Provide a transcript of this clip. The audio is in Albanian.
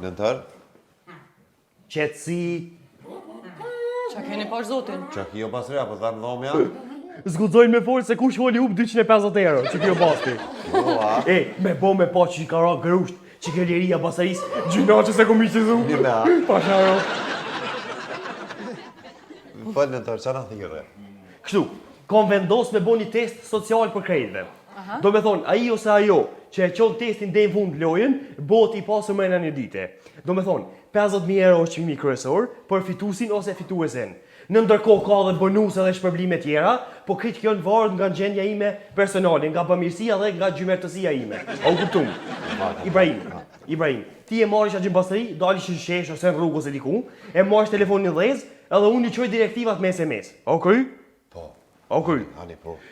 Mentor? Qetësi. Qa keni pash zotin? Qa kjo pasria, po thamë dhomja? Zgudzojnë me folë se kush voli up 250 euro, që kjo basti. Me bo me pa që i ka ra grusht, që ke liria basaris, gjyna që se kom i qizu. Një me a. Pasharo. Fëllë mentor, qa në thire? Kështu, kom vendos me bo një test social për krejtve. Do me thonë, aji ose ajo që e qonë testin dhe në fund lojen, bot i pasur më në një dite. Do me thonë, 50.000 euro është qmimi kryesor për fitusin ose fituesen. Në ndërkohë ka dhe bonuse dhe shpërblime tjera, po këtë kjo në varët nga gjendja ime personale, nga bëmirësia dhe nga gjymertësia ime. A u kuptum? Ibrahim, ti e marrë isha gjymbastëri, dalish në shesh ose në rrugë ose diku, e marrësh telefonin në dhez, edhe unë i qoj direktivat me SMS. Okej? Po. Okej. Ani po.